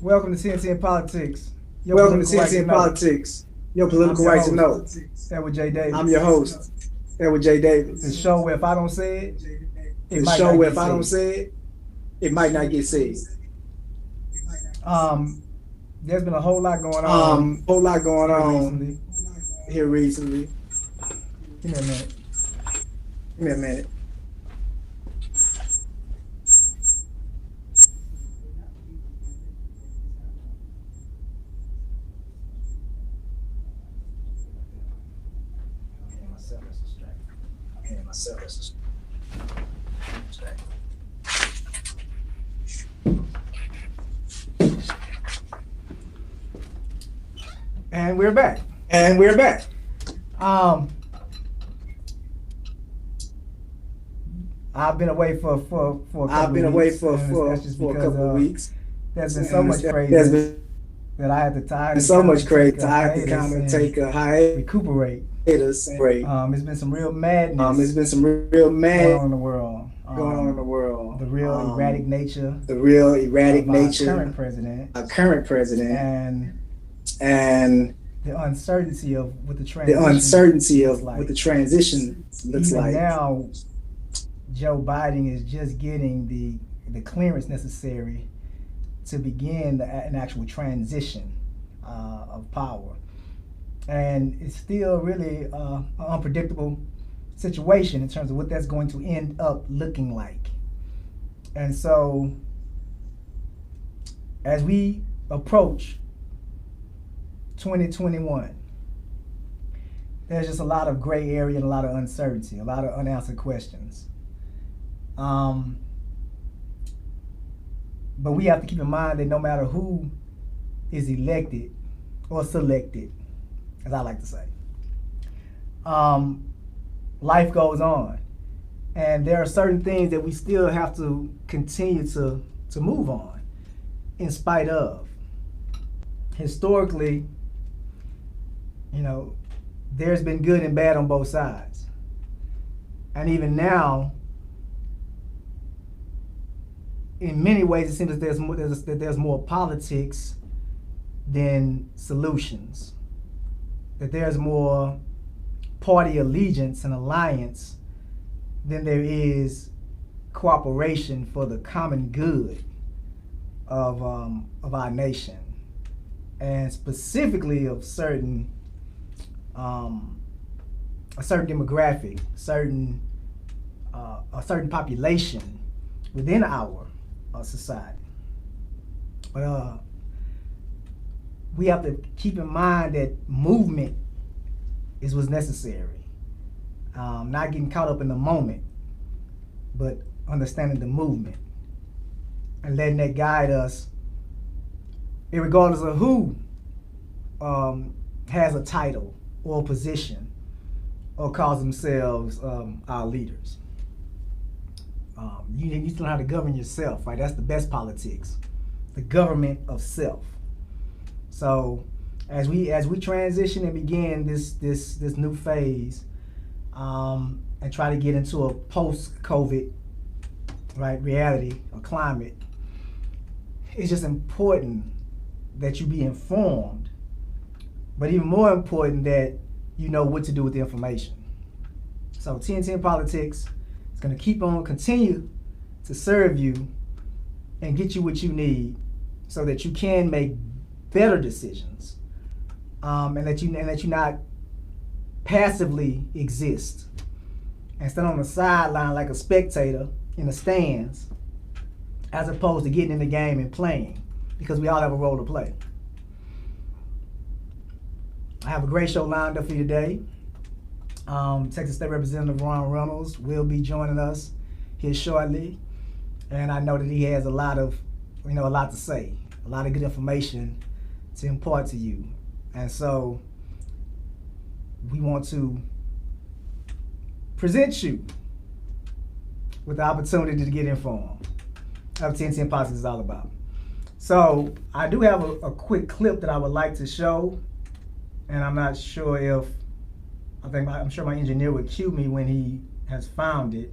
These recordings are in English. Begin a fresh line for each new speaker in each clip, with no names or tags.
Welcome to CNC Politics. Your
Welcome to
political right
CNC
to
in
know.
Politics. Your
I'm
political
your
right to know.
host, Edward J. Davis.
I'm your host, Edward J.
The
Davis.
show where if I don't say it, it
The
might
show
not
where
get
if I don't
said.
say it, it might not get said.
There's been a whole lot going on
Whole lot going
here
on
recently.
here recently.
Give me a minute.
Give me a minute.
And we're back.
And we're back.
I've been away for a couple
I've been
of
away
weeks,
for
and that's just
a
because,
couple of weeks.
There's been so much
There's
craziness
been
that I had to time.
so much crazy. I have to kind of take a hiatus.
recuperate.
Break.
It's been some real madness.
It's been some real
going on
mad
in the world.
going on in the world.
The real erratic nature.
The real erratic
of our
nature.
current president.
Our current president. And
the uncertainty of what the transition.
What the transition looks
Even
like.
now, Joe Biden is just getting the clearance necessary to begin an actual transition of power. And it's still really an unpredictable situation in terms of what that's going to end up looking like. And so, as we approach 2021, there's just a lot of gray area and a lot of uncertainty, a lot of unanswered questions. But we have to keep in mind that no matter who is elected or selected, as I like to say, life goes on. And there are certain things that we still have to continue to move on in spite of. Historically, there's been good and bad on both sides. And even now, in many ways, it seems that there's more politics than solutions. That there's more party allegiance and alliance than there is cooperation for the common good of our nation, and specifically of a certain demographic, a certain population within our society. But we have to keep in mind that movement is what's necessary. Not getting caught up in the moment, but understanding the movement and letting that guide us, regardless of who has a title or a position or calls themselves our leaders. You still know how to govern yourself, right? That's the best politics, the government of self. So as we transition and begin this new phase, and try to get into a post-COVID, right, reality or climate, it's just important that you be informed, but even more important that you know what to do with the information. So TNT Politics is going to continue to serve you and get you what you need so that you can make better decisions, and that you not passively exist and stand on the sideline like a spectator in the stands, as opposed to getting in the game and playing, because we all have a role to play. I have a great show lined up for you today. Texas State Representative Reynolds will be joining us here shortly, and I know that he has a lot to say, a lot of good information to impart to you. And so we want to present you with the opportunity to get informed. That's what TNT Politics is all about. So I do have a quick clip that I would like to show, and I'm not sure if, I'm sure my engineer would cue me when he has found it.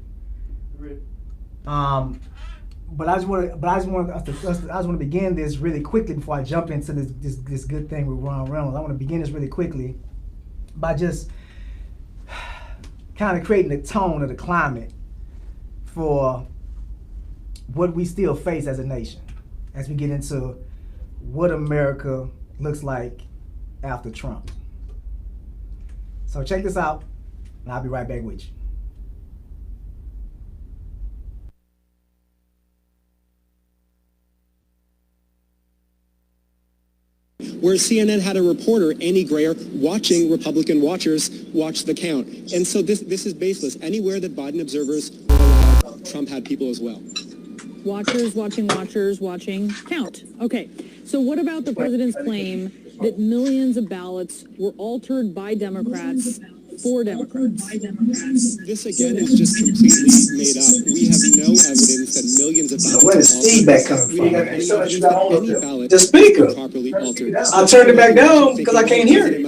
but I just want to begin this really quickly before I jump into this good thing with Ron Reynolds. I want to begin this really quickly by just kind of creating the tone of the climate for what we still face as a nation as we get into what America looks like after Trump. So check this out, and I'll be right back with you.
Where CNN had a reporter, Annie Grayer, watching Republican watchers watch the count. And so this is baseless. Anywhere that Biden observers were allowed, Trump had people as well.
Watchers watching count. Okay, so what about the president's claim that millions of ballots were altered by Democrats for Democrats?
This again is just completely made up. We have no evidence that millions of ballots
Where is feedback coming from?
We have any evidence that any ballot
The speaker.
was properly altered.
I turned it back down because I can't hear it.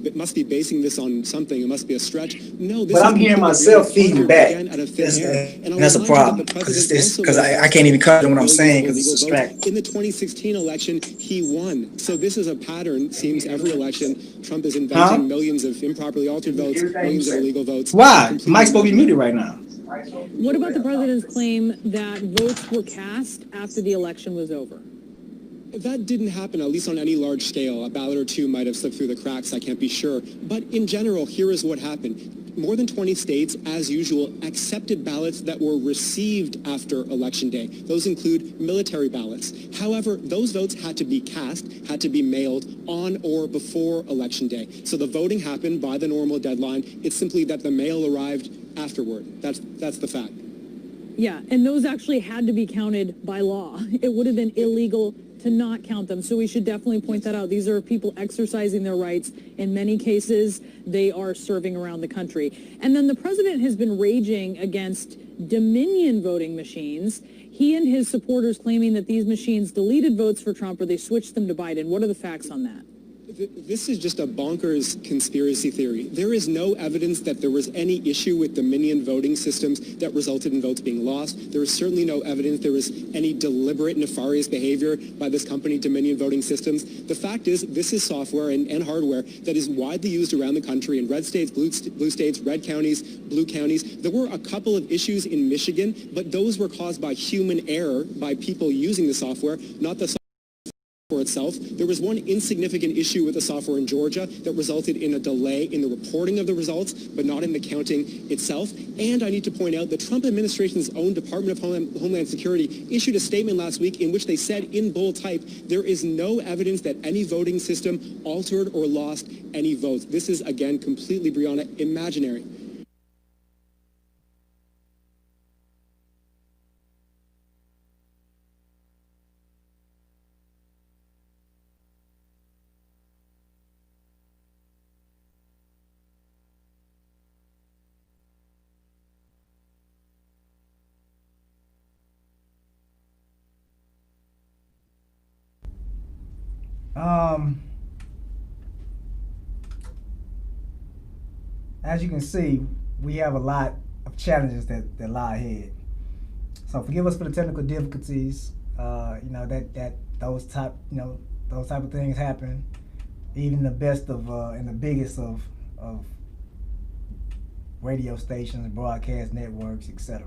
It must be basing this on something. It must be a stretch. No, this
But
is
I'm hearing myself feeding back. And that's a problem because I can't even cut what I'm saying because it's distracting.
In the 2016 election, he won. So this is a pattern. Seems every election, Trump is inventing millions of improperly altered votes, millions of illegal votes.
Why? Mike's supposed to be muted right now.
What about the president's claim that votes were cast after the election was over?
That didn't happen, at least on any large scale. A ballot or two might have slipped through the cracks, I can't be sure. But in general, here is what happened. More than 20 states, as usual, accepted ballots that were received after Election Day. Those include military ballots. However, those votes had to be cast, had to be mailed on or before Election Day. So the voting happened by the normal deadline. It's simply that the mail arrived afterward. That's the fact.
Yeah, and those actually had to be counted by law. It would have been illegal to not count them. So we should definitely point that out. These are people exercising their rights. In many cases, they are serving around the country. And then the president has been raging against Dominion voting machines. He and his supporters claiming that these machines deleted votes for Trump or they switched them to Biden. What are the facts on that?
This is just a bonkers conspiracy theory. There is no evidence that there was any issue with Dominion voting systems that resulted in votes being lost. There is certainly no evidence there was any deliberate nefarious behavior by this company, Dominion Voting Systems. The fact is, this is software and hardware that is widely used around the country in red states, blue states, red counties, blue counties. There were a couple of issues in Michigan, but those were caused by human error by people using the software, not the software itself. There was one insignificant issue with the software in Georgia that resulted in a delay in the reporting of the results, but not in the counting itself. And I need to point out the Trump administration's own Department of Homeland Security issued a statement last week in which they said in bold type, there is no evidence that any voting system altered or lost any votes. This is, again, completely, Brianna, imaginary.
As you can see, we have a lot of challenges that lie ahead. So forgive us for the technical difficulties. Those type of things happen. Even the best of and the biggest of radio stations, broadcast networks, etc.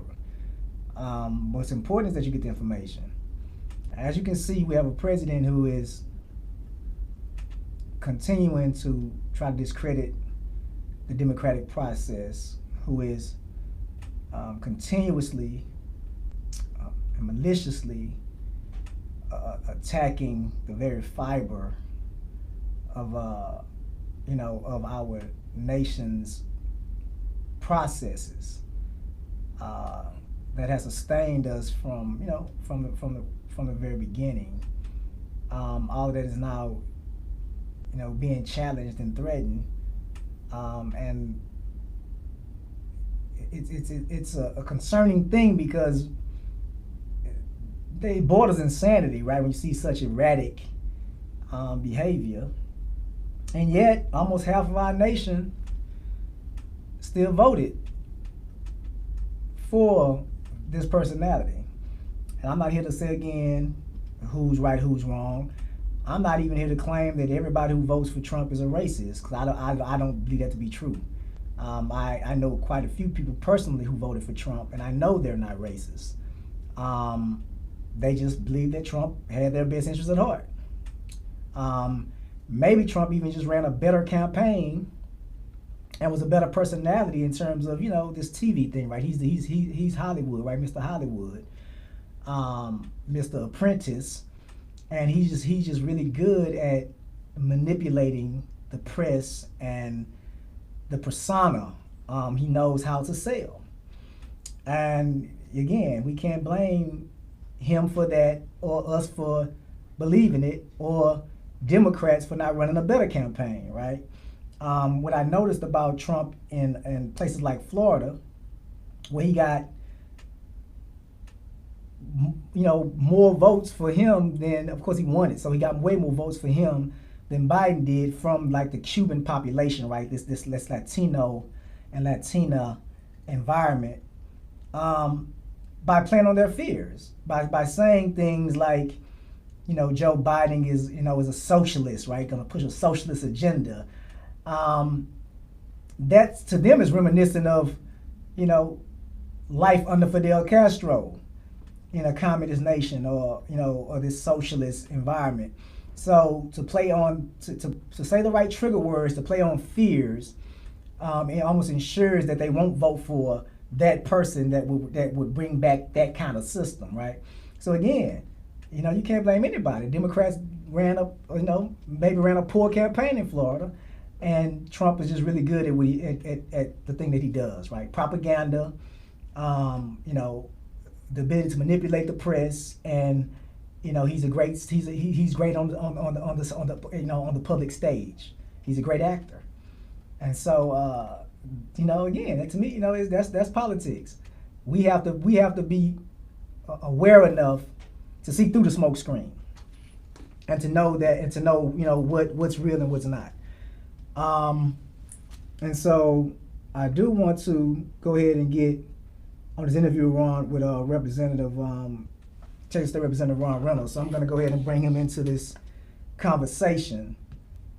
What's important is that you get the information. As you can see, we have a president who is continuing to try to discredit the democratic process, who is continuously and maliciously attacking the very fiber of our nation's processes that has sustained us from the very beginning. All of that is now being challenged and threatened, and it's a concerning thing because it borders insanity, right? When you see such erratic behavior, and yet almost half of our nation still voted for this personality. and I'm not here to say again who's right, who's wrong. I'm not even here to claim that everybody who votes for Trump is a racist, because I don't believe that to be true. I know quite a few people personally who voted for Trump, and I know they're not racist. They just believe that Trump had their best interests at heart. Maybe Trump even just ran a better campaign and was a better personality in terms of, this TV thing, right? He's Hollywood, right? Mr. Hollywood, Mr. Apprentice, and he's just really good at manipulating the press and the persona. He knows how to sell. And again, we can't blame him for that, or us for believing it, or Democrats for not running a better campaign, right? What I noticed about Trump in places like Florida, where he got more votes for him than, of course he won it, so he got way more votes for him than Biden did from like the Cuban population, right? This Latino and Latina environment, by playing on their fears, by saying things like, Joe Biden is a socialist, right? Going to push a socialist agenda. That to them is reminiscent of, life under Fidel Castro in a communist nation, or this socialist environment. So to play on, to say the right trigger words, to play on fears, it almost ensures that they won't vote for that person that would bring back that kind of system, right? So again, you can't blame anybody. Democrats ran a poor campaign in Florida, and Trump is just really good at the thing that he does, right? Propaganda, the ability to manipulate the press, and he's great on the public stage. He's a great actor, and so again, to me, that's politics. We have to be aware enough to see through the smoke screen, and to know what's real and what's not. And so I do want to go ahead and get on this interview with Texas State Representative Ron Reynolds. So I'm going to go ahead and bring him into this conversation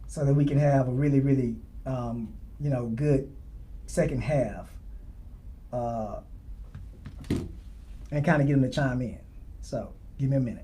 so that we can have a really, really, good second half, and kind of get him to chime in. So give me a minute.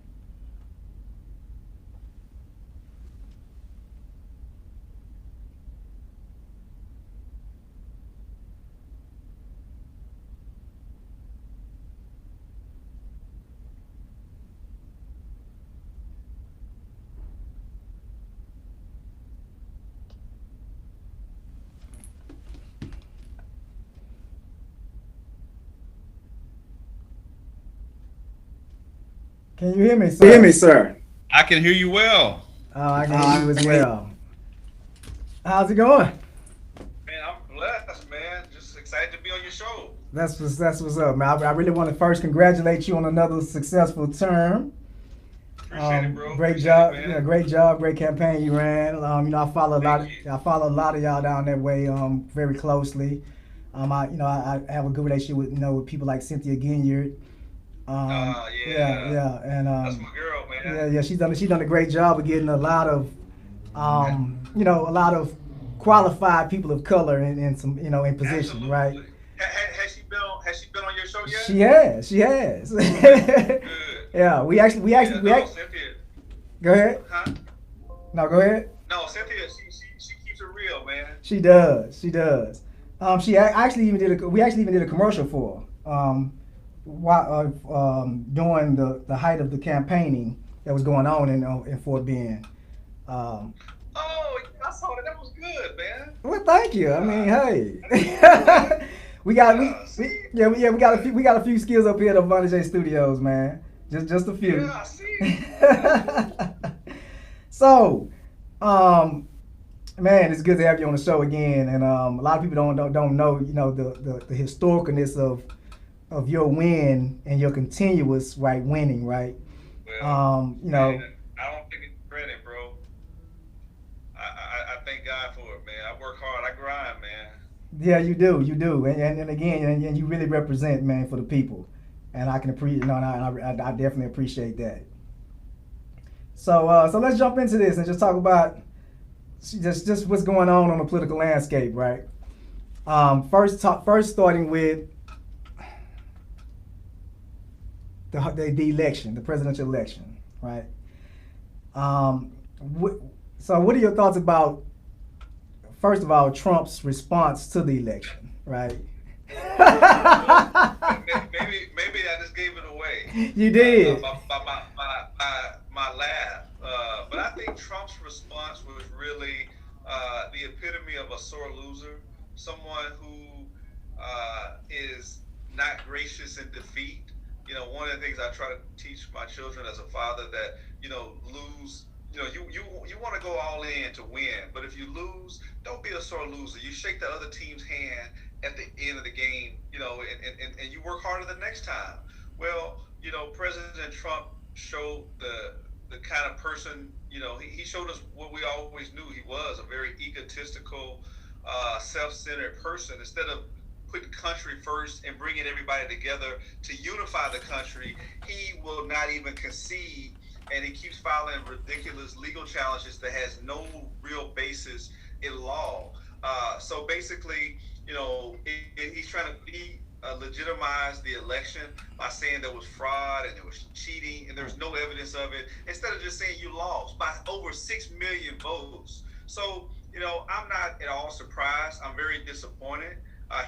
Can you hear me, sir?
I can hear you well.
I can hear you as well. How's it going?
Man, I'm blessed, man. Just excited to be on your show.
That's what's up, man. I really want to first congratulate you on another successful term.
Appreciate it, bro.
Great job, great job, great campaign you ran. I follow a lot of y'all down that way, very closely. I have a good relationship with people like Cynthia Ginyard. Yeah, and
that's my girl, man.
Yeah, she's done a great job of getting a lot of, a lot of qualified people of color in some, in position, right?
Has she been on your show yet?
She has.
Good.
Yeah, we actually.
Cynthia.
Go ahead.
Huh?
No, go ahead.
No, Cynthia, she keeps it real, man.
She does. We actually even did a commercial for her. During the height of the campaigning that was going on in Fort Bend.
Oh, I saw that. That was good, man.
Well, thank you. I mean, hey, we got a few skills up here at Vonda J Studios, man. Just a few.
Yeah, I see.
So, man, it's good to have you on the show again. And a lot of people don't know, the historicalness of your win and your continuous winning, right?
Well, man, I don't take it credit, bro. I thank God for it, man. I work hard, I grind, man.
Yeah, you do, and again, and you really represent, man, for the people. and I can appreciate, and I definitely appreciate that. So so let's jump into this and just talk about just what's going on the political landscape, right? First starting with the election, the presidential election, right? So what are your thoughts about, first of all, Trump's response to the election, right?
Maybe I just gave it away.
You did.
My laugh. But I think Trump's response was really the epitome of a sore loser, someone who is not gracious in defeat. You know, one of the things I try to teach my children as a father, that, you know, lose. You know, you want to go all in to win, but if you lose, don't be a sore loser. You shake the other team's hand at the end of the game, you know, and you work harder the next time. Well, you know, President Trump showed the kind of person, you know, he showed us what we always knew he was, a very egotistical, self-centered person. Instead of putting country first and bringing everybody together to unify the country, he will not even concede, and he keeps filing ridiculous legal challenges that has no real basis in law. So basically, you know, he's trying to legitimize the election by saying there was fraud and there was cheating and there was no evidence of it, instead of just saying you lost by over 6 million votes. So, you know, I'm not at all surprised. I'm very disappointed.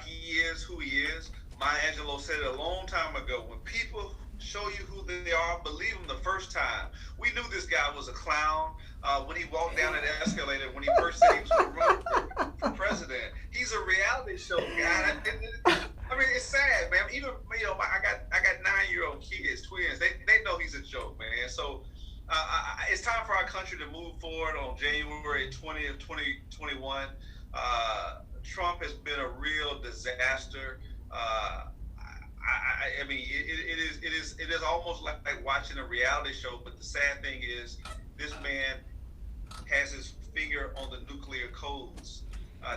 He is who he is. Maya Angelou said it a long time ago: when people show you who they are, believe them the first time. We knew this guy was a clown when he walked down an escalator when he first said he was going to run for president. He's a reality show guy. I mean, it's sad, man. Even, you know, I got 9-year-old kids, twins. They know he's a joke, man. So it's time for our country to move forward. On January 20th, 2021, Trump has been a real disaster. I mean, it is almost like watching a reality show. But the sad thing is, this man has his finger on the nuclear codes.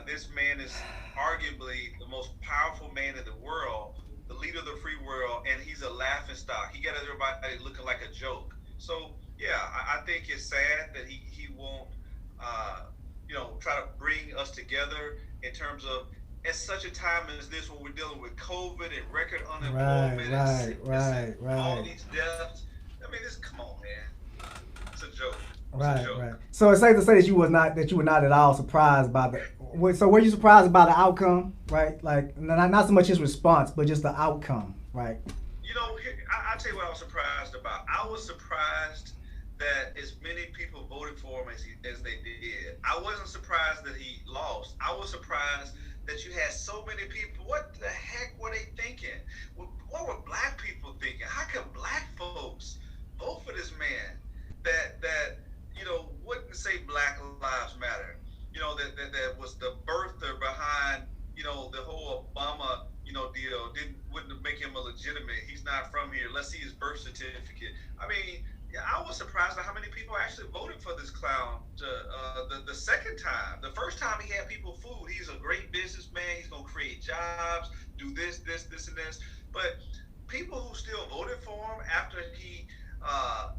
This man is arguably the most powerful man in the world, the leader of the free world, and he's a laughingstock. He got everybody looking like a joke. So yeah, I think it's sad that he won't, you know, try to bring us together in terms of, at such a time as this, when we're dealing with COVID and record unemployment, all these deaths. I mean, come on, man. It's a joke.
Right. So it's safe to say that you were not at all surprised by so were you surprised by the outcome, right? Like, not so much his response, but just the outcome, right?
You know, I'll tell you what I was surprised about. I was surprised that as many people voted for him as they did. I wasn't surprised that he lost. I was surprised that you had so many people. What the heck were they thinking? What were black people thinking? How can black folks vote for this man that you know, wouldn't say Black Lives Matter? You know, that was the birther behind, you know, the whole Obama, you know, deal. Wouldn't make him a legitimate. He's not from here. Let's see his birth certificate. I mean, yeah, I was surprised at how many people actually voted for this clown the second time. The first time he had people fooled. He's a great businessman. He's going to create jobs, do this, and this. But people who still voted for him after he,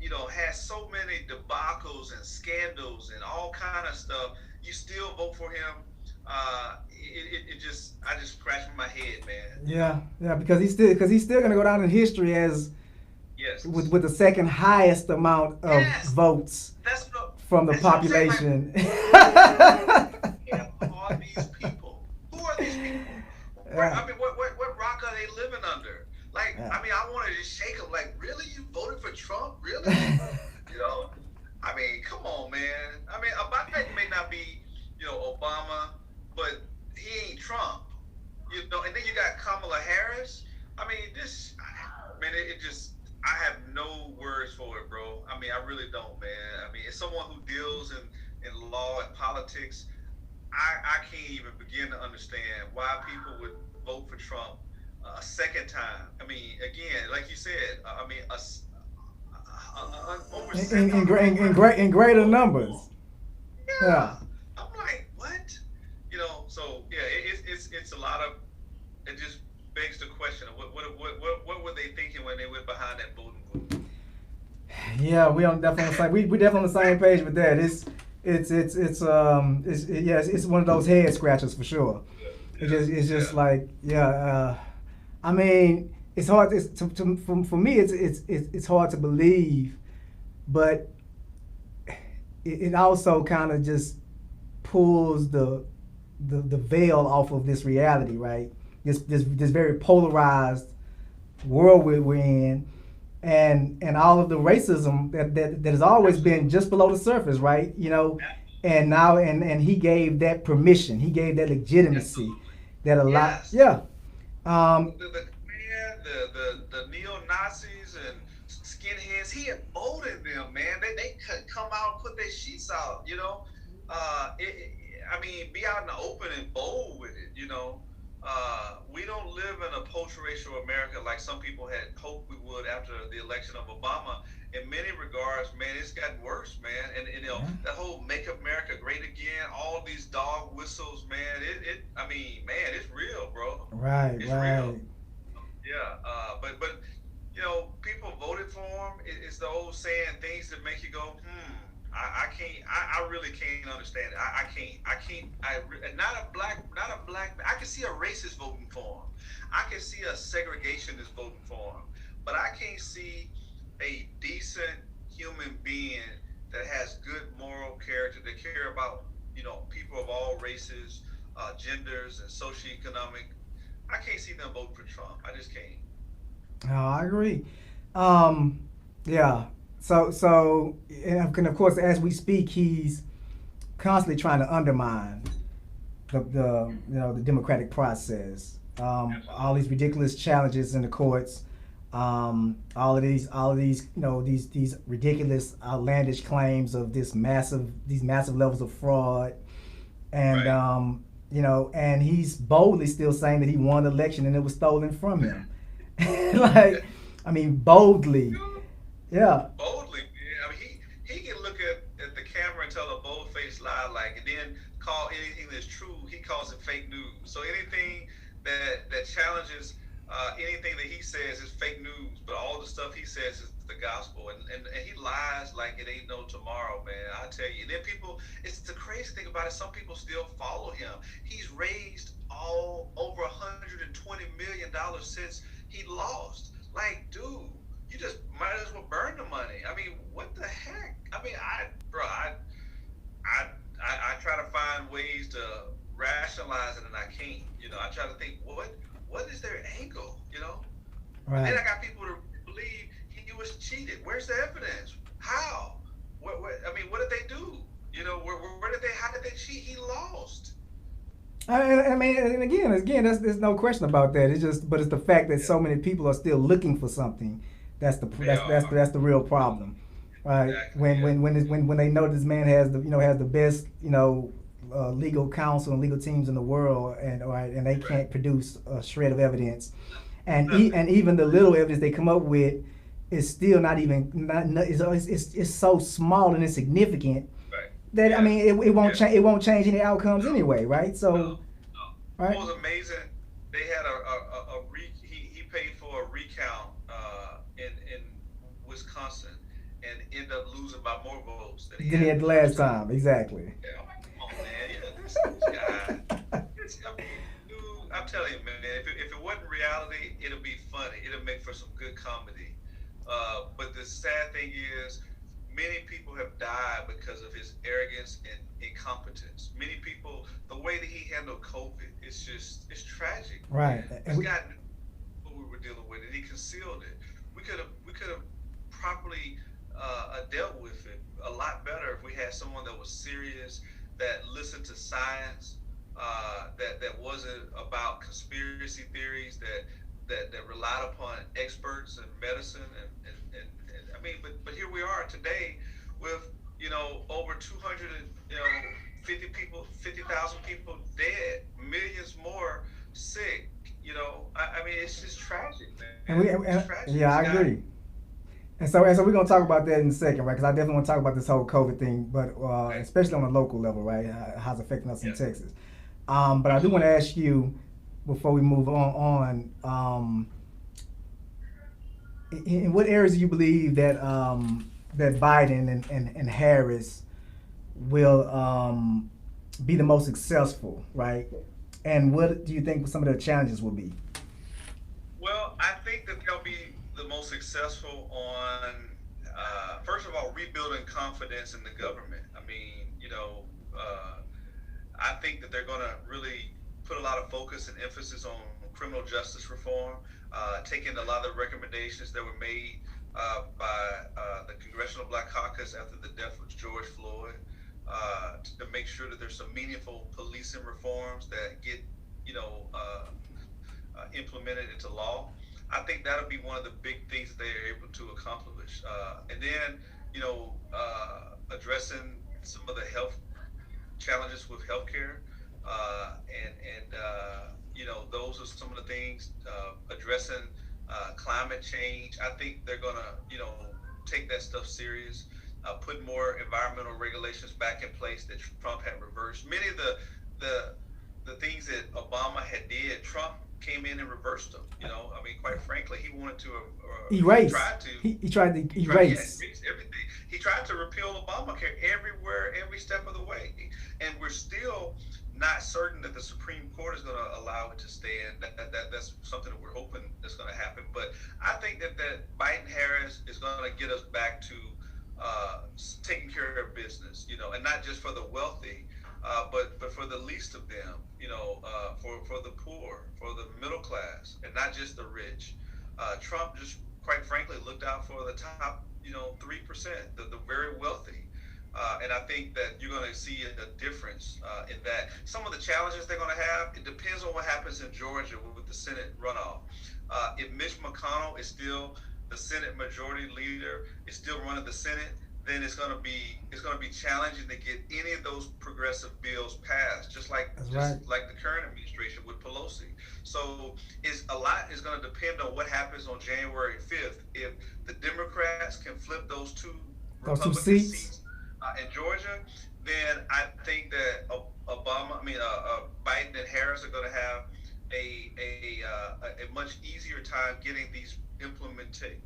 you know, has so many debacles and scandals and all kind of stuff, you still vote for him. I just scratched my head, man.
Yeah, because he's still gonna go down in history as with the second highest amount of votes from the population.
All these people. Who are these people? I mean, what rock are they living under? Like, I mean, I wanted to shake them. Like, really? You voted for Trump? Really? You know? I mean, come on, man. I mean, Biden may not be, you know, Obama, but he ain't Trump. You know, and then you got Kamala Harris. I mean, it just, I have no words for it, bro. I mean, I really don't, man. I mean, as someone who deals in law and politics, I can't even begin to understand why people would vote for Trump a second time. I mean, again, like you said, I mean, over
in greater numbers.
Yeah. I'm like, what? You know, so yeah, it's a lot of, it just begs the question of what were they thinking when they went behind that voting booth.
Yeah, we on definitely on the same. We definitely on the same page with that. It's one of those head scratchers for sure. It's just like I mean, it's hard. For me, it's hard to believe, but it also kind of just pulls the veil off of this reality, right? This very polarized world we're in, and all of the racism that has always been just below the surface, right? You know, and now and he gave that permission, he gave that legitimacy that a lot, yeah.
The neo Nazis and skinheads, he emboldened them, man. They could come out and put their sheets out, you know. I mean, be out in the open and bold with it, you know. We don't live in a post-racial America like some people had hoped we would after the election of Obama. In many regards, man, it's gotten worse, man. And you know, that whole "Make America Great Again," all these dog whistles, man. I mean, man, it's real, bro.
Right,
it's
right.
real. Yeah, but you know, people voted for him. It's the old saying, things that make you go, I can't. I really can't understand it. I can't. Not a black. I can see a racist voting for him. I can see a segregationist voting for him. But I can't see a decent human being that has good moral character, that care about, you know, people of all races, genders, and socioeconomic. I can't see them voting for Trump. I just can't.
Oh, I agree. Yeah. So, and of course, as we speak, he's constantly trying to undermine the democratic process. All these ridiculous challenges in the courts, all of these these ridiculous, outlandish claims of these massive levels of fraud, and and he's boldly still saying that he won the election and it was stolen from him. Like, I mean, boldly. Yeah.
Boldly, man. I mean, he can look at the camera and tell a bold-faced lie, like, and then call anything that's true, he calls it fake news. So anything that challenges anything that he says is fake news, but all the stuff he says is the gospel, and he lies like it ain't no tomorrow, man. I tell you. And then people, it's the crazy thing about it, some people still follow him. He's raised over $120 million since he lost. Like, dude, you just might as well burn the money. I mean, what the heck? I mean, I try to find ways to rationalize it, and I can't. You know, I try to think, what is their angle? You know,
right.
Then I got people to believe he was cheated. Where's the evidence? How? What? I mean, what did they do? You know, how did they cheat? He lost.
I mean, and again, there's no question about that. But it's the fact that so many people are still looking for something. That's the real problem, right? Exactly. When they know this man has the best legal counsel and legal teams in the world, and they can't produce a shred of evidence, and even the little evidence they come up with is still it's so small and insignificant that I mean it won't change any outcomes anyway, right? So,
no.
Right?
It was amazing. They had he paid for a recount in Wisconsin and ended up losing by more votes than he had
the last time. Exactly.
Yeah, I'm like, come on, man. This guy. I'm telling you, man. If it wasn't reality, it'll be funny. It'll make for some good comedy. But the sad thing is, many people have died because of his arrogance and incompetence. Many people, the way that he handled COVID, it's tragic.
Right.
This guy knew what we were dealing with, and he concealed it. We could have properly dealt with it a lot better if we had someone that was serious, that listened to science, that wasn't about conspiracy theories, that relied upon experts in medicine and I mean, but here we are today with over 50,000 people dead, millions more sick. I mean, it's just tragic, man. It's tragic.
Yeah, I agree. And so we're gonna talk about that in a second, right? Because I definitely want to talk about this whole COVID thing, but especially on a local level, right? How it's affecting us in Texas. But I do want to ask you before we move on. in what areas do you believe that that Biden and Harris will be the most successful, right? And what do you think some of the challenges will be?
Well, I think that they'll be the most successful on, first of all, rebuilding confidence in the government. I mean, I think that they're going to really put a lot of focus and emphasis on criminal justice reform, taking a lot of the recommendations that were made by the Congressional Black Caucus after the death of George Floyd, to make sure that there's some meaningful policing reforms that get, you know, uh, implemented into law. I think that'll be one of the big things that they are able to accomplish. And then, addressing some of the health challenges with healthcare, those are some of the things. Addressing climate change. I think they're gonna, take that stuff serious. Put more environmental regulations back in place that Trump had reversed. Many of the things that Obama had did, Trump came in and reversed them. I mean, quite frankly, he wanted to, he
Erase.
tried to,
He tried to
he tried, yeah,
erase.
erase everything. He tried to repeal Obamacare everywhere, every step of the way, and we're still not certain that the Supreme Court is going to allow it to stand. That's something that we're hoping that's going to happen. But I think that Biden Harris is going to get us back to taking care of business, and not just for the wealthy, but for the least of them, for the poor, for the middle class, and not just the rich. Trump just, quite frankly, looked out for the top, 3%, the very wealthy. And I think that you're going to see a difference in that. Some of the challenges they're going to have, it depends on what happens in Georgia with the Senate runoff. If Mitch McConnell is still the Senate majority leader, is still running the Senate, then it's going to be challenging to get any of those progressive bills passed, just like the current administration with Pelosi. So a lot is going to depend on what happens on January 5th. If the Democrats can flip those two Republican seats in Georgia, then I think that Biden and Harris are going to have a much easier time getting these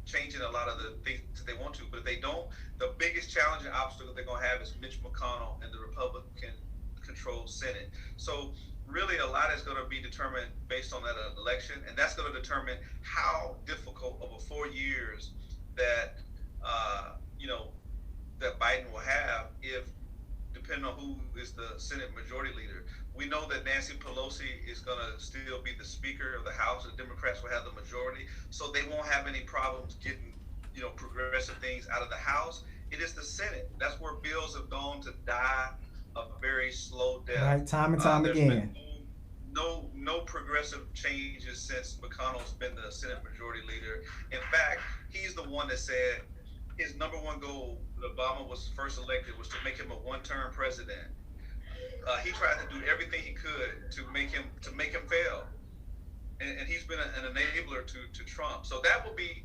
changing a lot of the things that they want to. But if they don't, the biggest challenge and obstacle they're going to have is Mitch McConnell and the Republican-controlled Senate. So really, a lot is going to be determined based on that election, and that's going to determine how difficult of a 4 years that that Biden will have, if depending on who is the Senate majority leader. We know that Nancy Pelosi is going to still be the Speaker of the House. The Democrats will have the majority, so they won't have any problems getting, progressive things out of the House. It is the Senate. That's where bills have gone to die a very slow death.
Right, time and time again.
No progressive changes since McConnell's been the Senate majority leader. In fact, he's the one that said his number one goal when Obama was first elected was to make him a one-term president. He tried to do everything he could to make him fail, and he's been an enabler to Trump. So that will be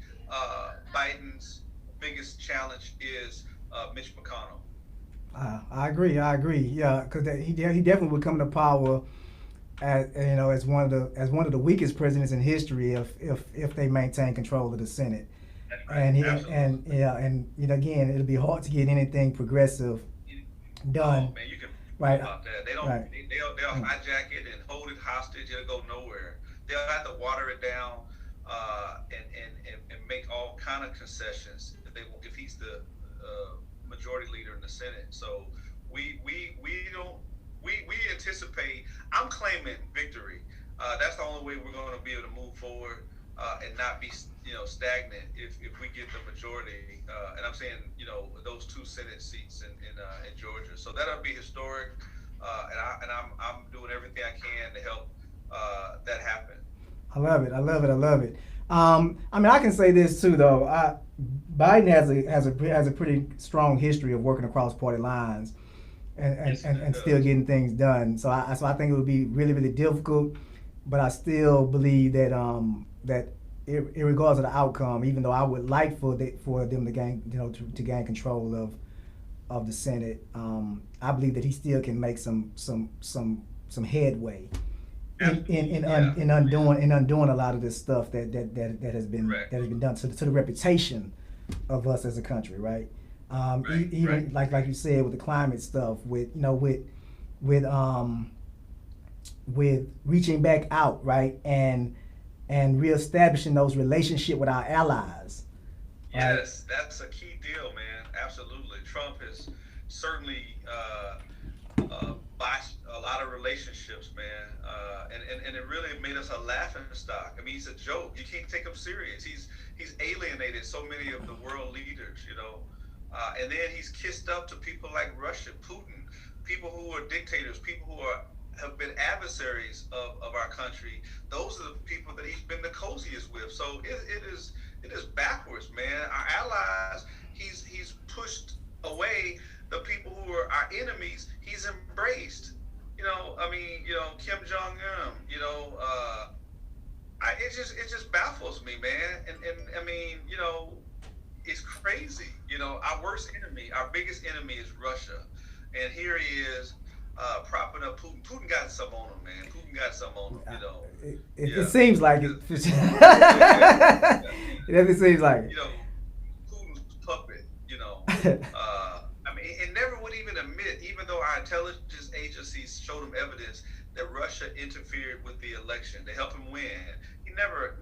Biden's biggest challenge is Mitch McConnell.
I agree. Yeah, because he definitely would come to power as one of the weakest presidents in history if they maintain control of the Senate.
Right.
And again, it'll be hard to get anything progressive done.
Oh man, you can
right
about that. They don't.
Right.
They'll hijack it and hold it hostage. It'll go nowhere. They'll have to water it down and make all kind of concessions if he's the majority leader in the Senate. So we anticipate. I'm claiming victory. That's the only way we're going to be able to move forward and not be stagnant if we get the majority. And I'm saying those two Senate seats in Georgia. So that'll be historic. And I'm doing everything I can to help that happen.
I love it. I can say this too, though. Biden has a pretty strong history of working across party lines and still getting things done. So I think it would be really, really difficult. But I still believe that regardless of the outcome, even though I would like for them to gain to gain control of the Senate, I believe that he still can make some headway
Yeah.
in undoing a lot of this stuff that has been
Correct.
done to the reputation of us as a country, right?
Right.
Even
Right.
like you said with the climate stuff, with with with reaching back out, right, and reestablishing those relationship with our allies. Right?
Yes, that's a key deal, man. Absolutely. Trump has certainly botched a lot of relationships, man. And it really made us a laughing stock. I mean, he's a joke. You can't take him serious. He's alienated so many of the world leaders, you know. And then he's kissed up to people like Russia, Putin, people who are dictators, people who have been adversaries of our country. Those are the people that he's been the coziest with. So it is backwards, man. Our allies, he's pushed away the people who are our enemies. He's embraced. You know, I mean, you know, Kim Jong Un. You know, it just baffles me, man. And I mean, you know, it's crazy. You know, our worst enemy, our biggest enemy is Russia, and here he is propping up Putin. Putin got some on him, man. Putin got some on him. You know,
it seems like it. It definitely seems like it.
You know, Putin's puppet. You know, I mean, it never would even admit, even though our intelligence agencies showed him evidence that Russia interfered with the election to help him win. He never,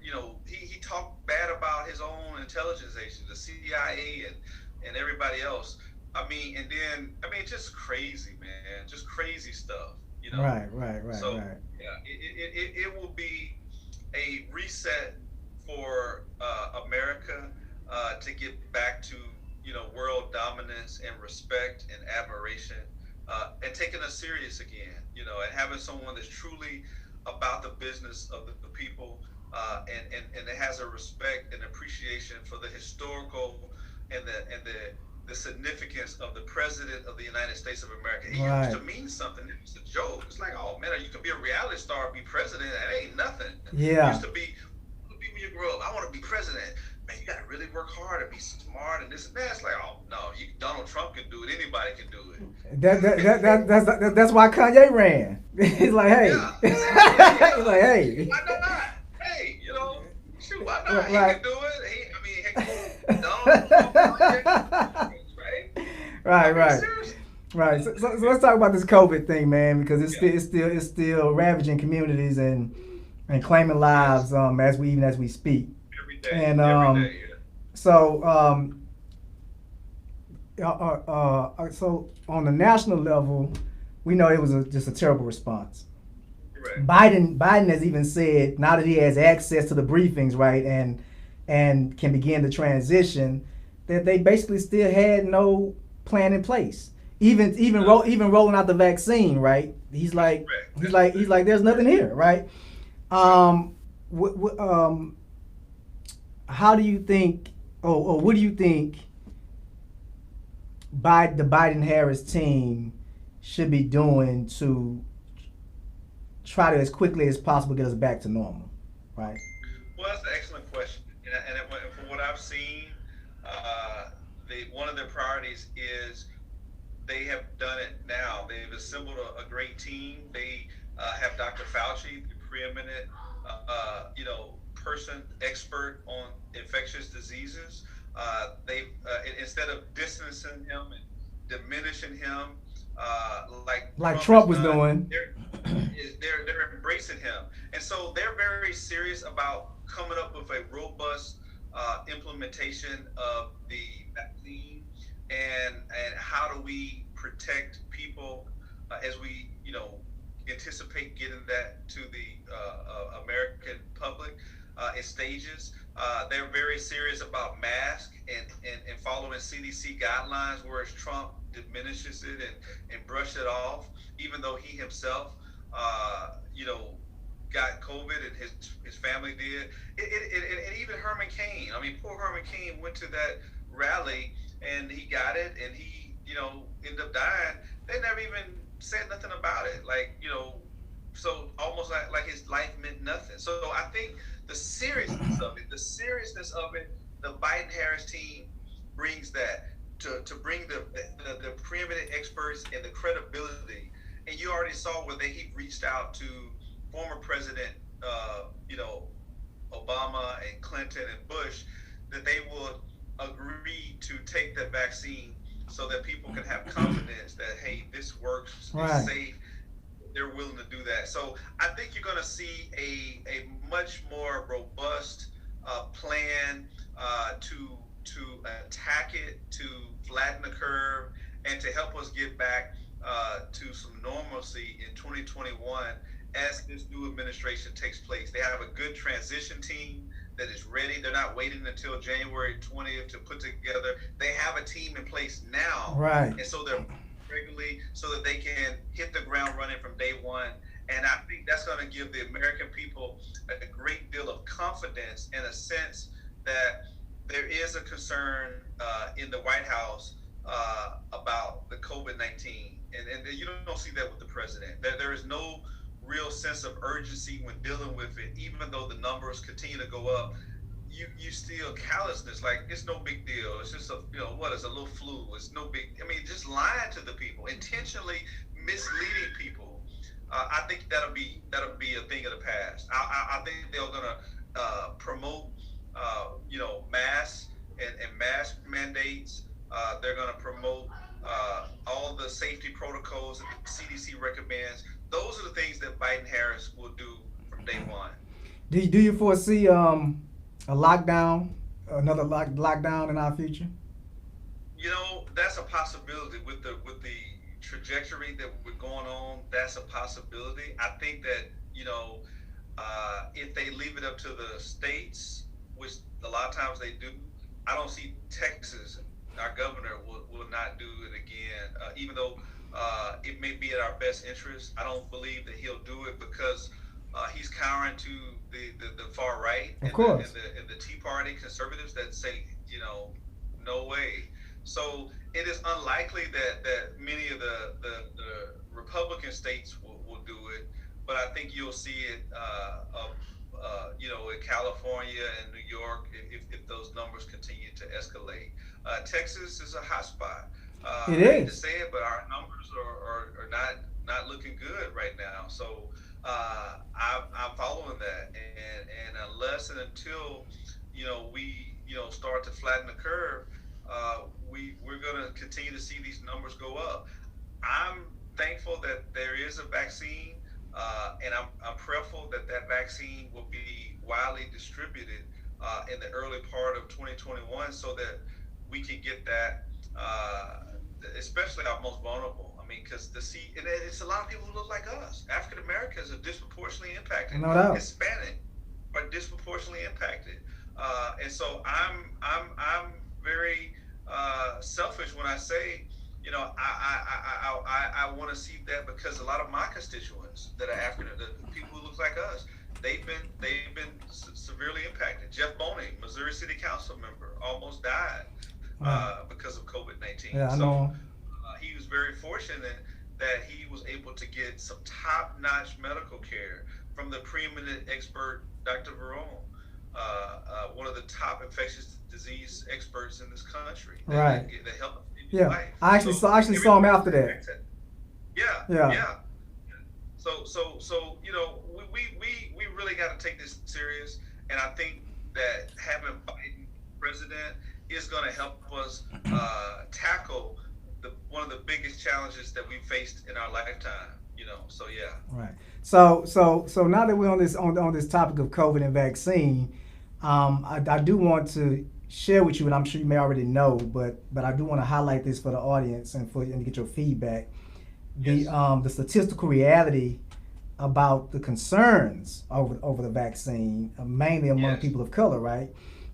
you know, he talked bad about his own intelligence agencies, the CIA and everybody else. I mean, and then, I mean, just crazy, man, just crazy stuff, you know?
Right.
So, yeah, it will be a reset for America to get back to, you know, world dominance and respect and admiration, and taking us serious again, you know, and having someone that's truly about the business of the people, and that has a respect and appreciation for the historical and the significance of the president of the United States of America. It used to mean something. It was a joke. It's like, oh man, you can be a reality star, be president. That ain't nothing.
Yeah.
It used to be when you grow up, I want to be president. Man, you got to really work hard and be smart and this and that. It's like, oh no, Donald Trump can do it. Anybody can do it.
That's why Kanye ran. He's like, hey.
Yeah.
He's like, hey.
Why not? Hey, you know, shoot, why not? He can do it. Donald Trump,
right. So let's talk about this COVID thing, man, because it's still ravaging communities and claiming lives as we speak.
Every day.
And
every day, yeah.
So so on the national level, we know it was just a terrible response.
Correct.
Biden has even said now that he has access to the briefings, right, and can begin the transition, that they basically still had no plan in place. Even rolling out the vaccine, right? He's like there's nothing here, right? How do you think, or what do you think the Biden-Harris team should be doing to try to, as quickly as possible, get us back to normal, right?
Well, that's an excellent question. And from what I've seen, one of their priorities is they have done it now. They've assembled a great team. They have Dr. Fauci, the preeminent, expert on infectious diseases. They've instead of distancing him and diminishing him, like
Trump was doing,
they're embracing him, and so they're very serious about coming up with a robust implementation of the vaccine, and how do we protect people as we anticipate getting that to the American public in stages. They're very serious about masks and following CDC guidelines, whereas Trump diminishes it and brushed it off, even though he himself got COVID and his family did. And even Herman Cain. I mean, poor Herman Cain went to that rally and he got it, and he ended up dying. They never even said nothing about it. So almost like his life meant nothing. So I think the seriousness of it, the Biden-Harris team brings that to bring the preeminent experts and the credibility. And you already saw where he reached out to former President, you know, Obama and Clinton and Bush, that they will agree to take the vaccine so that people can have confidence that, hey, this works, it's safe. They're willing to do that. So I think you're going to see a much more robust plan to attack it, to flatten the curve, and to help us get back to some normalcy in 2021 as this new administration takes place. They have a good transition team that is ready. They're not waiting until January 20th to put together. They have a team in place now.
Right.
And so they're regularly so that they can hit the ground running from day one. And I think that's going to give the American people a great deal of confidence and a sense that there is a concern in the White House about the COVID-19. And you don't see that with the president. There is no real sense of urgency when dealing with it, even though the numbers continue to go up. You still callousness, like it's no big deal. It's just it's a little flu. It's no big. I mean, just lying to the people, intentionally misleading people. I think that'll be a thing of the past. I think they're gonna promote masks and mask mandates. They're gonna promote all the safety protocols that the CDC recommends. Those are the things that Biden-Harris will do from day one.
Do you foresee a lockdown, another lockdown in our future?
That's a possibility with the trajectory that we're going on. That's a possibility. I think that if they leave it up to the states, which a lot of times they do, I don't see Texas. Our governor will not do it again, even though it may be at our best interest. I don't believe that he'll do it because he's cowering to the far right
and
the Tea Party conservatives that say, no way. So it is unlikely that many of the Republican states will do it, but I think you'll see it in California and New York if those numbers continue to escalate. Texas is a hot spot.
It
is. I hate to
is.
say it, but our numbers are not looking good right now. So I'm following that, and unless and until we start to flatten the curve, we're going to continue to see these numbers go up. I'm thankful that there is a vaccine, and I'm prayerful that vaccine will be widely distributed in the early part of 2021, so that we can get that, especially our most vulnerable. I mean, because it's a lot of people who look like us. African Americans are disproportionately impacted.
No doubt.
Hispanic are disproportionately impacted, and so I'm very selfish when I say, I want to see that, because a lot of my constituents that are African, the people who look like us, they've been severely impacted. Jeff Boney, Missouri City Council member, almost died because of COVID-19.
Yeah, I know.
He was very fortunate that he was able to get some top-notch medical care from the preeminent expert, Dr. Verone, one of the top infectious disease experts in this country.
Right.
That helped him
Yeah.
life.
I actually saw him after that.
Yeah. So we really got to take this serious, and I think that having Biden president is going to help us tackle one of the biggest challenges that we faced in our lifetime. So yeah.
Right. So now that we're on this topic of COVID and vaccine, I do want to share with you, and I'm sure you may already know, but I do want to highlight this for the audience and to get your feedback. The statistical reality about the concerns over the vaccine, mainly among people of color, right?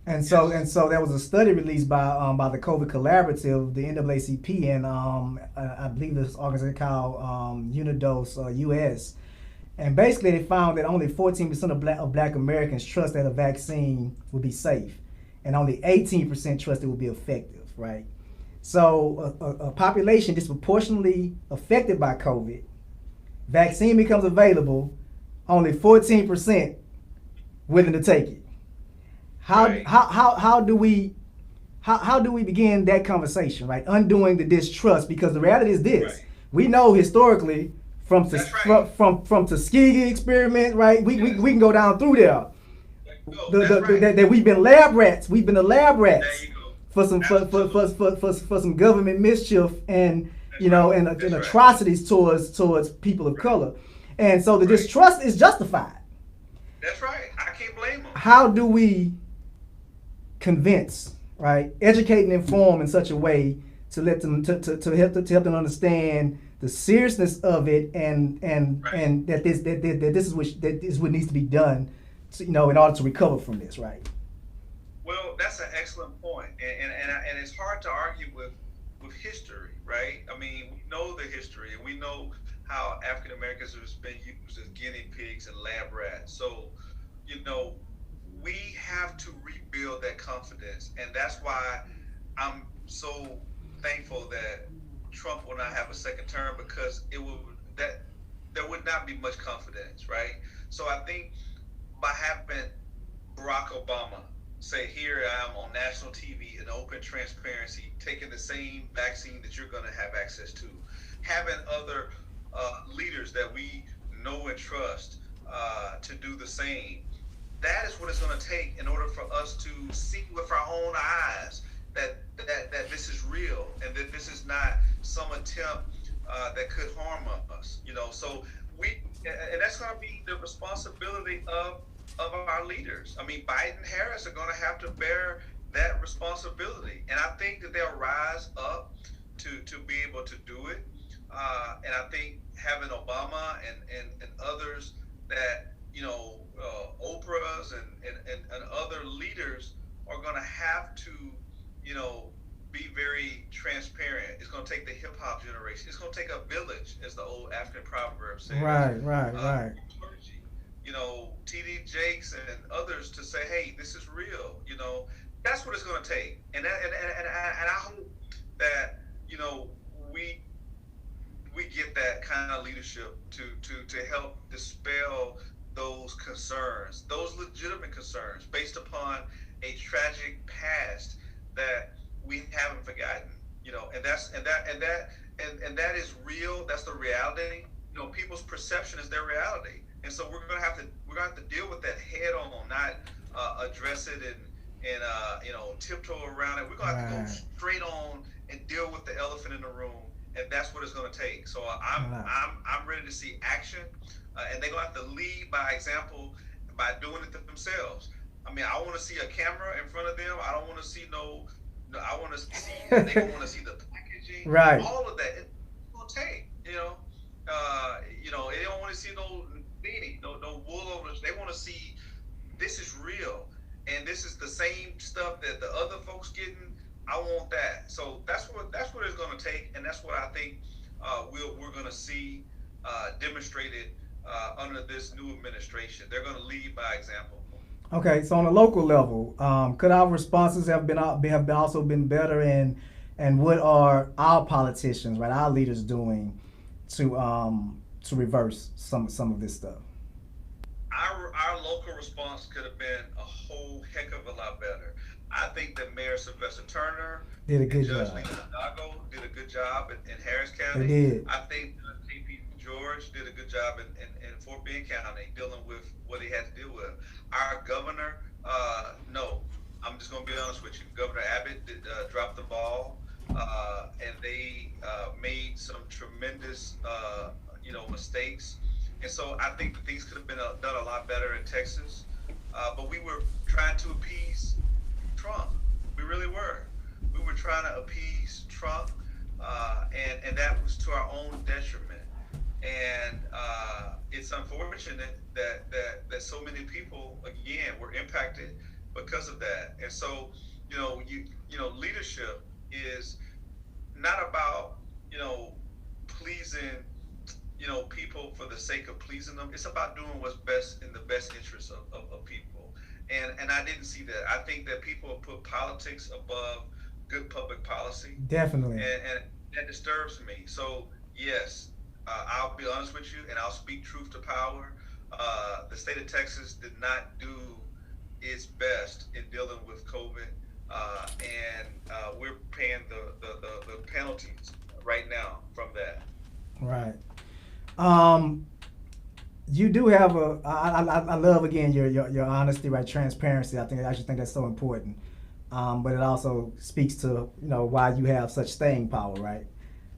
And so there was a study released by the COVID Collaborative, the NAACP, and I believe this organization called Unidose US. And basically, they found that only 14% of Black Americans trust that a vaccine will be safe, and only 18% trust it will be effective, right? So a population disproportionately affected by COVID, vaccine becomes available, only 14% willing to take it. How do we begin that conversation, right? Undoing the distrust, because the reality is this: we know historically
That's right.
from Tuskegee experiment, right? We can go down through there.
That's right.
That we've been lab rats. We've been the lab
There
rats
you go.
for some for some government mischief and
That's right.
and
That's right.
atrocities towards people of color, and so the
Right.
distrust is justified.
That's right. I can't blame them.
How do we convince, right, educate and inform in such a way to let them to help them understand the seriousness of it and that this is what needs to be done, to, in order to recover from this, right?
Well, that's an excellent point, and it's hard to argue with history, right? I mean, we know the history, and we know how African Americans have been used as guinea pigs and lab rats. So, we have to rebuild that confidence, and that's why I'm so thankful that Trump will not have a second term, because that there would not be much confidence, right? So I think by having Barack Obama say, here I am on national TV in open transparency, taking the same vaccine that you're going to have access to, having other leaders that we know and trust to do the same. That is what it's going to take in order for us to see with our own eyes that this is real and that this is not some attempt that could harm us. So and that's going to be the responsibility of our leaders. I mean, Biden and Harris are going to have to bear that responsibility, and I think that they'll rise up to be able to do it. And I think having Obama and others that Oprah's and other leaders are going to have to be very transparent. It's going to take the hip hop generation. It's going to take a village, as the old African proverb says.
Right.
Clergy, TD Jakes and others to say, hey, this is real. That's what it's going to take. And I hope that we get that kind of leadership to help dispel those concerns, those legitimate concerns based upon a tragic past that we haven't forgotten, and that is real. That's the reality. People's perception is their reality, and so we're gonna have to deal with that head on, not address it and tiptoe around it. We're gonna have to go straight on and deal with the elephant in the room, and that's what it's gonna take. So I'm ready to see action, and they're gonna have to lead by example by doing it themselves. I mean, I want to see a camera in front of them. I don't want to see I want to see. They don't want to see the packaging.
Right.
All of that it's gonna take. They don't want to see no beanie, no wool over. They want to see this is real, and this is the same stuff that the other folks getting. I want that. So that's what it's going to take, and that's what I think we're going to see demonstrated under this new administration. They're going to lead by example.
Okay, so on a local level, could our responses have also been better, and what are our politicians, right, our leaders doing to reverse some of this stuff?
Our local response could have been a whole heck of a lot better. I think that Mayor Sylvester Turner
did a good
and Judge
job.
Lena Hidalgo did a good job in Harris County.
They did.
I think KP George did a good job in Fort Bend County dealing with what he had to deal with. Our governor, no, I'm just going to be honest with you. Governor Abbott dropped the ball, and they made some tremendous, mistakes. And so I think that things could have been done a lot better in Texas. But we were trying to appease Trump. We really were. We were trying to appease Trump, and that was to our own detriment. And it's unfortunate that so many people, again, were impacted because of that. And so, leadership is not about, pleasing, people for the sake of pleasing them. It's about doing what's best in the best interest of people. And I didn't see that. I think that people put politics above good public policy.
Definitely.
And that disturbs me. So, yes, I'll be honest with you, and I'll speak truth to power. The state of Texas did not do its best in dealing with COVID, and we're paying the penalties right now from that.
Right. You do have I love again your honesty, right? Transparency. I just think that's so important. But it also speaks to why you have such staying power, right?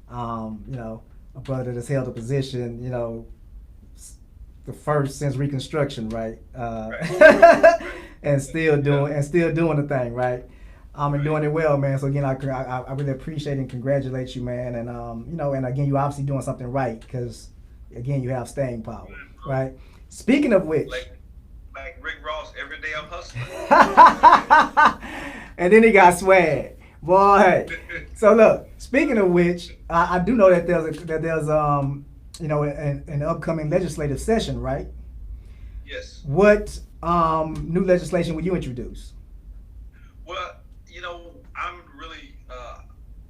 A brother that's held a position, the first since Reconstruction, right?
Right.
and still doing
Yeah.
the thing, right? And
Right.
doing it well, man. So again, I really appreciate and congratulate you, man. And and again, you obviously doing something right because again, you have staying power, right? Speaking of which,
Like Rick Ross, every day I'm hustling.
and then he got swag, boy. So look, speaking of which, I do know that there's an upcoming legislative session, right?
Yes.
What new legislation will you introduce?
Well, I'm really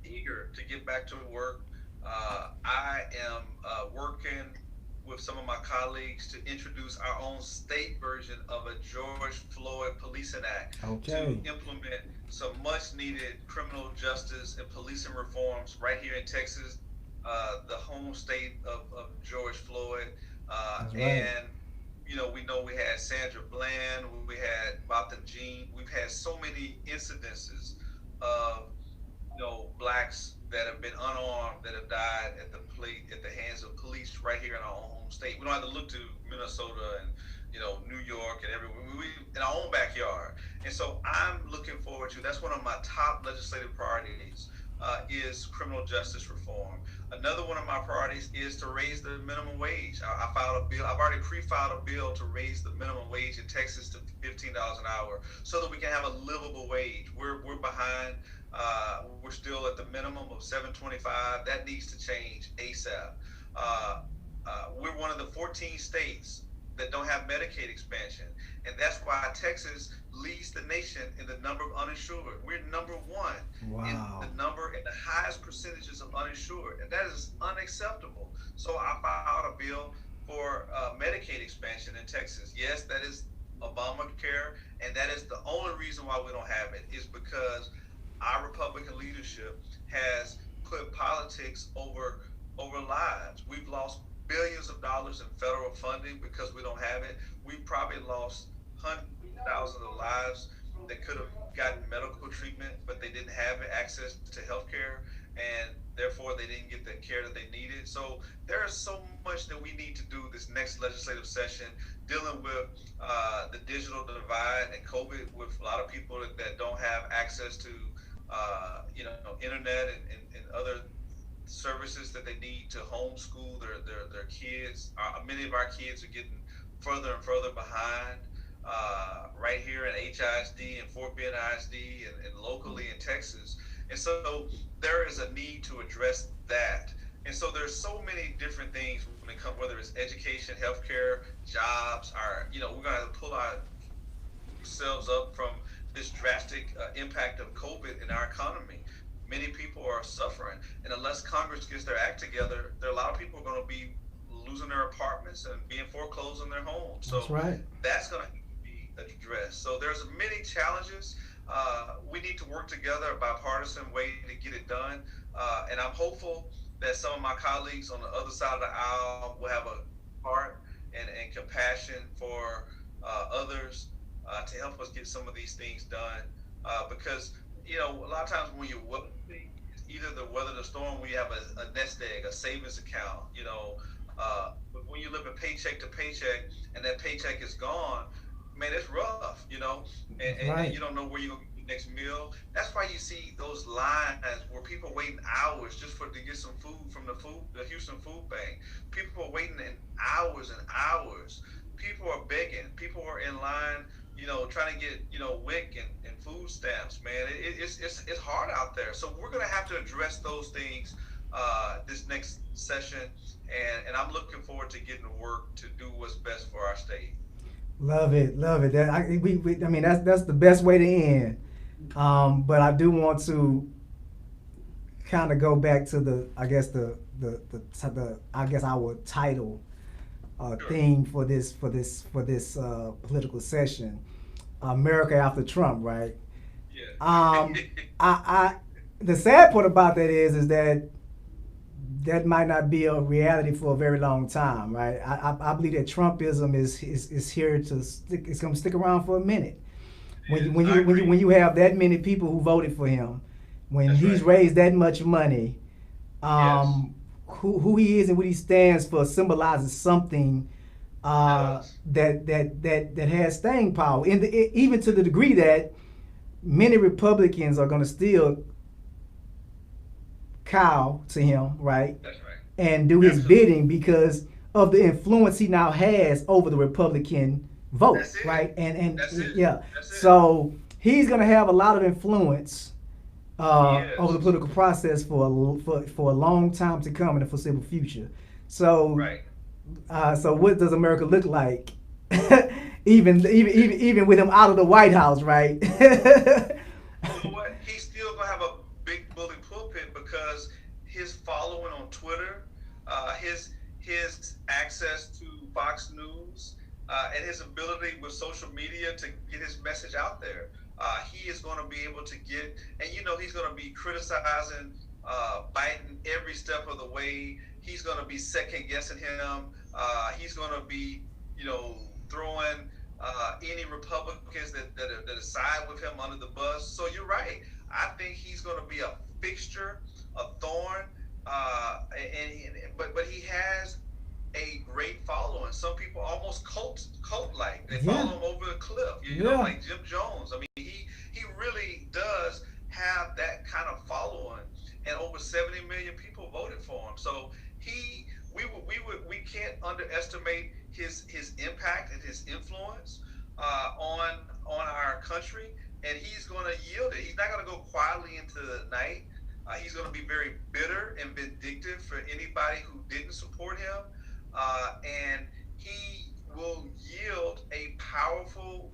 eager to get back to work. I am working with some of my colleagues to introduce our own state version of a George Floyd Policing Act to
Okay.
implement some much needed criminal justice and policing reforms right here in Texas, the home state of George Floyd.
That's right.
And we know we had Sandra Bland, we had Bobton Jean, we've had so many incidences of blacks that have been unarmed that have died at the hands of police right here in our own home state. We don't have to look to Minnesota and New York and everywhere. We in our own backyard. And so I'm looking forward to. That's one of my top legislative priorities. Is criminal justice reform. Another one of my priorities is to raise the minimum wage. I filed a bill. I've already pre-filed a bill to raise the minimum wage in Texas to $15 an hour, so that we can have a livable wage. We're behind. We're still at the minimum of $7.25. That needs to change ASAP. We're one of the 14 states that don't have Medicaid expansion, and that's why Texas leads the nation in the number of uninsured. We're number one
Wow.
in the highest percentages of uninsured, and that is unacceptable. So I filed a bill for Medicaid expansion in Texas. Yes, that is Obamacare, and that is the only reason why we don't have it is because our Republican leadership has put politics over lives. We've lost billions of dollars in federal funding because we don't have it. We've probably lost hundreds of thousands of lives that could have gotten medical treatment, but they didn't have access to health care, and therefore they didn't get the care that they needed. So there is so much that we need to do this next legislative session, dealing with the digital divide and COVID, with a lot of people that don't have access to internet and other services that they need to homeschool their kids. Many of our kids are getting further and further behind right here in HISD and Fort Bend ISD and locally in Texas. And so there is a need to address that. And so there's so many different things when it comes, whether it's education, healthcare, jobs, we're going to have to pull ourselves up from this drastic impact of COVID in our economy. Many people are suffering, and unless Congress gets their act together, there are a lot of people are going to be losing their apartments and being foreclosed on their homes. So
That's right.
that's going to be addressed. So there's many challenges. We need to work together a bipartisan way to get it done. And I'm hopeful that some of my colleagues on the other side of the aisle will have a heart and compassion for others to help us get some of these things done. Because a lot of times when you're wealthy, it's either the weather the storm, where you have a nest egg, a savings account, but when you live a paycheck to paycheck and that paycheck is gone, man, it's rough, and you don't know where you're going to get the next meal. That's why you see those lines where people are waiting hours just to get some food from the Houston Food Bank. People are waiting in hours and hours. People are begging. People are in line, trying to get, WIC and food stamps, man. It's hard out there. So we're going to have to address those things this next session, and I'm looking forward to getting to work to do what's best for our state.
Love it, love it. I mean, that's the best way to end. But I do want to kind of go back to our title theme for this political session, America after Trump, right?
Yeah.
I the sad part about that is that that might not be a reality for a very long time, right? I believe that Trumpism is here to stick. It's going to stick around for a minute. When you have that many people who voted for him, when
That's
he's
right.
raised that much money,
Yes.
who he is and what he stands for symbolizes something
Does.
that has staying power. Even to the degree that many Republicans are going to still cow to him, right,
That's right.
and do his
Absolutely.
bidding because of the influence he now has over the Republican vote,
That's it.
right? And
That's it.
yeah,
That's it.
so he's going to have a lot of influence
Yes.
over the political process for a long time to come in the foreseeable future. So,
Right.
so what does America look like? even with him out of the White House, right?
You know what? He's still gonna have a big bully pulpit because his following on Twitter, his access to Fox News, and his ability with social media to get his message out there. He is going to be able to get, and he's going to be criticizing Biden every step of the way. He's going to be second guessing him. He's going to be, throwing any Republicans that side with him under the bus. So you're right. I think he's going to be a fixture, a thorn, but he has a great following. Some people almost cult like. They follow him over the cliff. Like Jim Jones. I mean, he really does have that kind of following, and over 70 million people voted for him. So we can't underestimate his impact and his influence on our country, and he's going to yield it. He's not going to go quietly into the night. He's going to be very bitter and vindictive for anybody who didn't support him, and he will yield a powerful,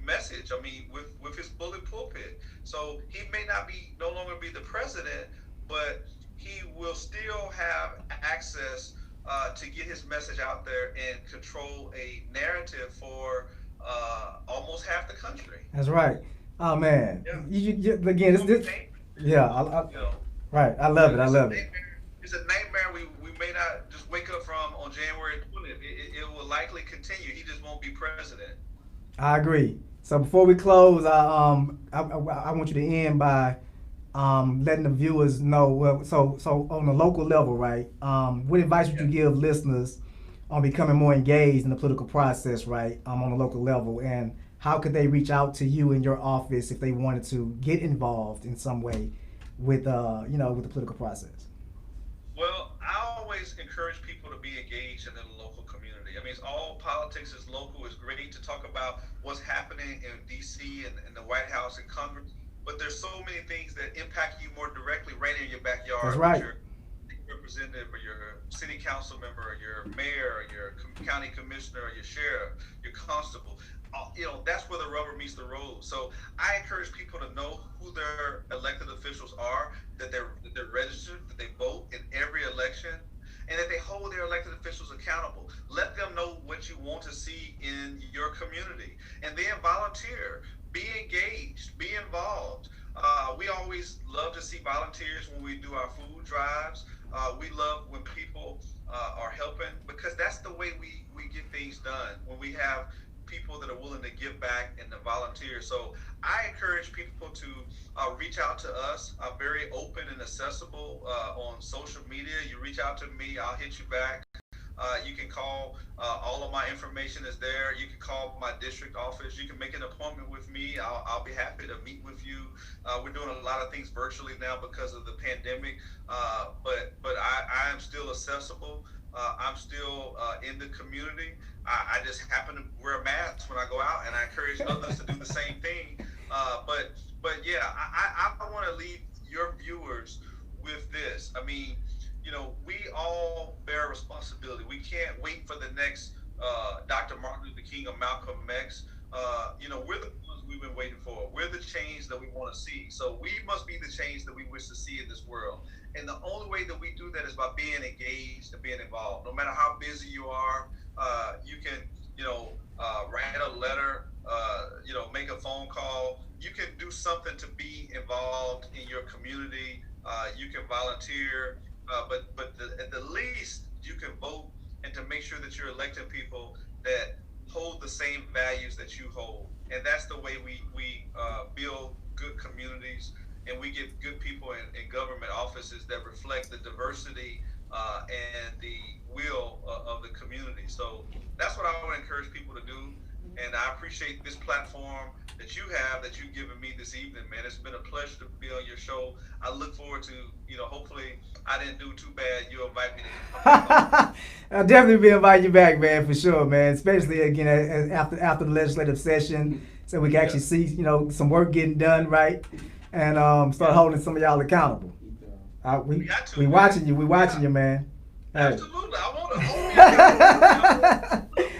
message. I mean, with his bully pulpit. So he may not no longer be the president, but he will still have access to get his message out there and control a narrative for almost half the country.
That's right. Oh man,
Yeah.
you again, this yeah, right. I love it. I love it.
It's a nightmare we may not just wake up from on January 20th. It will likely continue. He just won't be president.
I agree. So before we close, I want you to end by letting the viewers know. Well, so on the local level, right? What advice would you give listeners on becoming more engaged in the political process, right? On the local level, and how could they reach out to you in your office if they wanted to get involved in some way with with the political process?
Well, I always encourage people to be engaged in the local community. I mean, it's all politics is local. It's great to talk about what's happening in D.C. and the White House and Congress, but there's so many things that impact you more directly right in your backyard.
That's right.
With your representative or your city council member or your mayor or your county commissioner or your sheriff, your constable. That's where the rubber meets the road. So I encourage people to know who their elected officials are, that they're registered, that they vote in every election, and that they hold their elected officials accountable. Let them know what you want to see in your community, and then volunteer, be engaged, be involved. We always love to see volunteers when we do our food drives. We love when people are helping, because that's the way we get things done, when we have people that are willing to give back and to volunteer. So I encourage people to reach out to us. I'm very open and accessible on social media. You reach out to me, I'll hit you back. You can call, all of my information is there. You can call my district office. You can make an appointment with me. I'll be happy to meet with you. We're doing a lot of things virtually now because of the pandemic, but I am still accessible. I'm still in the community. I just happen to wear a mask when I go out, and I encourage others to do the same thing. But yeah, I want to leave your viewers with this. I mean, we all bear responsibility. We can't wait for the next Dr. Martin Luther King or Malcolm X. We're the ones we've been waiting for. We're the change that we want to see. So we must be the change that we wish to see in this world. And the only way that we do that is by being engaged and being involved. No matter how busy you are, you can, write a letter, make a phone call. You can do something to be involved in your community. You can volunteer, at the least you can vote, and to make sure that you're electing people that hold the same values that you hold. And that's the way we build good communities, and we get good people in government offices that reflect the diversity and the will of the community. So that's what I want to encourage people to do. And I appreciate this platform that you have, that you've given me this evening, man. It's been a pleasure to be on your show. I look forward to, hopefully I didn't do too bad. You'll invite me to come back.
I'll definitely be inviting you back, man, for sure, man. Especially again after the legislative session, so we can actually see, some work getting done, right, and start holding some of y'all accountable. We watching you. We watching you, man.
Absolutely. I want to.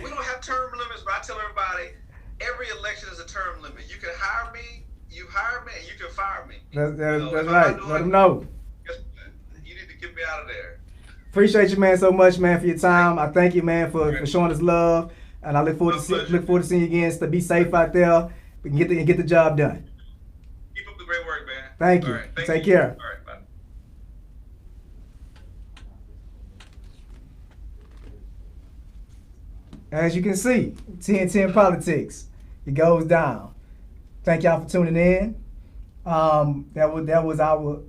We don't have term limits, but I tell everybody, every election is a term limit. You can hire me, and you can fire me.
That's right. Let them know.
You need to get me out of there.
Appreciate you, man, so much, man, for your time. I thank you, man, for showing us love, and I look forward to seeing you again. So be safe out there. We can get the job done.
Keep up the great work, man.
Thank you.
Right,
Take care.
All right, bye.
As you can see, 10-10 politics. It goes down. Thank y'all for tuning in. That was our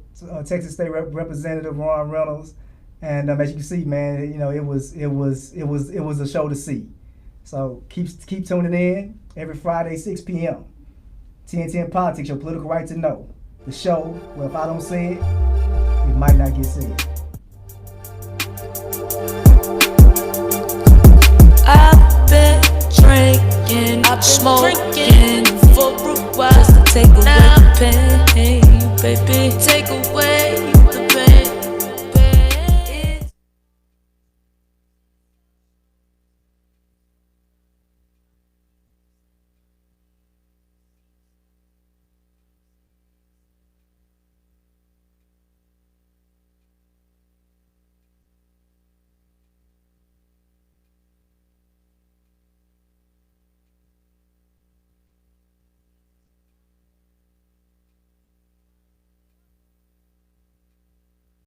Texas State Representative Ron Reynolds, and as you can see, man, it was a show to see. So keep tuning in every Friday 6 p.m. 10-10 Politics, your political right to know. The show where if I don't say it, it might not get said.
I've been drinking, smoking for a while, just to take away the pain, baby. Take away